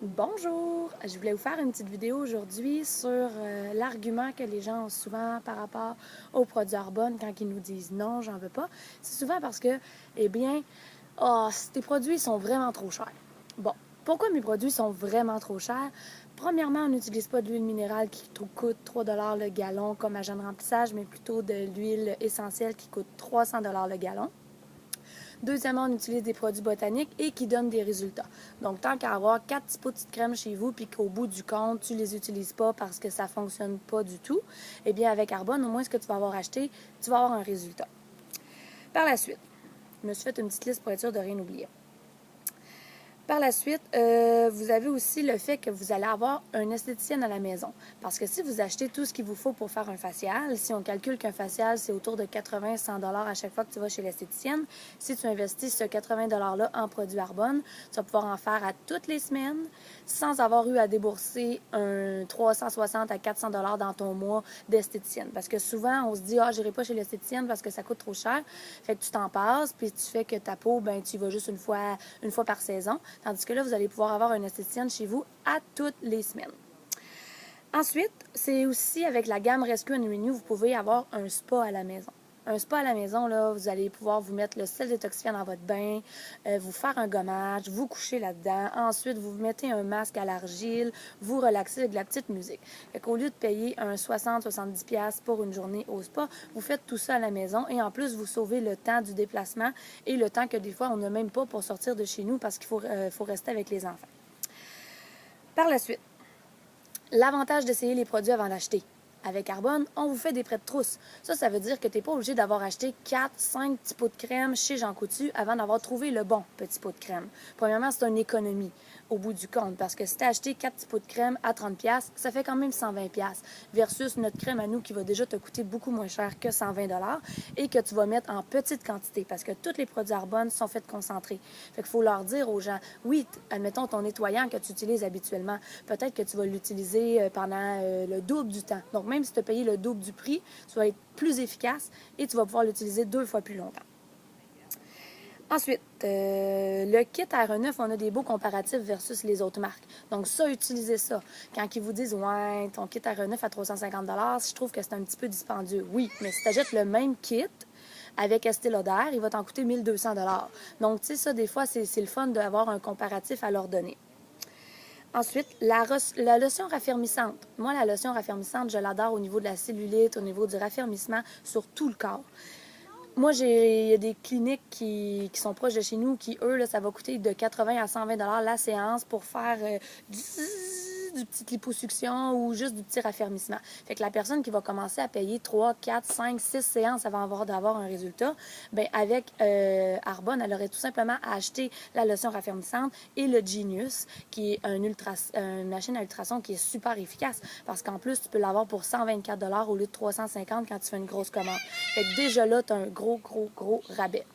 Bonjour! Je voulais vous faire une petite vidéo aujourd'hui sur l'argument que les gens ont souvent par rapport aux produits Arbonne quand ils nous disent non, j'en veux pas. C'est souvent parce que, eh bien, tes produits sont vraiment trop chers. Bon, pourquoi mes produits sont vraiment trop chers? Premièrement, on n'utilise pas de l'huile minérale qui coûte 3 le gallon comme agent de remplissage, mais plutôt de l'huile essentielle qui coûte 300 le gallon. Deuxièmement, on utilise des produits botaniques et qui donnent des résultats. Donc, tant qu'à avoir 4 petits pots de crème chez vous puis qu'au bout du compte, tu les utilises pas parce que ça fonctionne pas du tout, eh bien, avec Arbonne, au moins, ce que tu vas avoir acheté, tu vas avoir un résultat. Par la suite, je me suis fait une petite liste pour être sûre de rien oublier. Par la suite, vous avez aussi le fait que vous allez avoir un esthéticienne à la maison. Parce que si vous achetez tout ce qu'il vous faut pour faire un facial, si on calcule qu'un facial, c'est autour de 80-100 à chaque fois que tu vas chez l'esthéticienne, si tu investis ce 80 $-là en produits Arbonne, tu vas pouvoir en faire à toutes les semaines sans avoir eu à débourser un 360 à 400 $ dans ton mois d'esthéticienne. Parce que souvent, on se dit, j'irai pas chez l'esthéticienne parce que ça coûte trop cher. Fait que tu t'en passes, puis tu fais que ta peau, ben, tu y vas juste une fois par saison. Tandis que là, vous allez pouvoir avoir une esthéticienne chez vous à toutes les semaines. Ensuite, c'est aussi avec la gamme Rescue and Renew, vous pouvez avoir un spa à la maison. Un spa à la maison, là, vous allez pouvoir vous mettre le sel détoxifiant dans votre bain, vous faire un gommage, vous coucher là-dedans. Ensuite, vous mettez un masque à l'argile, vous relaxez avec de la petite musique. Fait qu'au lieu de payer un 60-70$ pour une journée au spa, vous faites tout ça à la maison et en plus, vous sauvez le temps du déplacement et le temps que des fois, on n'a même pas pour sortir de chez nous parce qu'il faut rester avec les enfants. Par la suite, l'avantage d'essayer les produits avant d'acheter. Avec Arbonne, on vous fait des prêts de trousse. Ça veut dire que tu n'es pas obligé d'avoir acheté 4-5 petits pots de crème chez Jean Coutu avant d'avoir trouvé le bon petit pot de crème. Premièrement, c'est une économie au bout du compte parce que si tu as acheté 4 petits pots de crème à 30$, ça fait quand même 120$ versus notre crème à nous qui va déjà te coûter beaucoup moins cher que 120$ et que tu vas mettre en petite quantité parce que tous les produits Arbonne sont faits concentrés. Fait qu'il faut leur dire aux gens, oui, admettons ton nettoyant que tu utilises habituellement, peut-être que tu vas l'utiliser pendant le double du temps. Donc, même si tu as payé le double du prix, tu vas être plus efficace et tu vas pouvoir l'utiliser 2 fois plus longtemps. Ensuite, le kit RE9, on a des beaux comparatifs versus les autres marques. Donc ça, utilisez ça. Quand ils vous disent « Ouais, ton kit RE9 à 350 $, je trouve que c'est un petit peu dispendieux. » Oui, mais si tu achètes le même kit avec Estée Lauder, il va t'en coûter 1200 $. Donc, tu sais, ça, des fois, c'est le fun d'avoir un comparatif à leur donner. Ensuite, la lotion raffermissante. Moi, la lotion raffermissante, je l'adore au niveau de la cellulite, au niveau du raffermissement sur tout le corps. Moi, il y a des cliniques qui sont proches de chez nous qui, eux, là, ça va coûter de 80 à 120 $ la séance pour faire du petit liposuction ou juste du petit raffermissement. Fait que la personne qui va commencer à payer 3, 4, 5, 6 séances avant d'avoir un résultat, ben avec Arbonne, elle aurait tout simplement à acheter la lotion raffermissante et le Genius, qui est une machine à ultrasons qui est super efficace parce qu'en plus, tu peux l'avoir pour 124 $ au lieu de 350 quand tu fais une grosse commande. Fait que déjà là, tu as un gros rabais.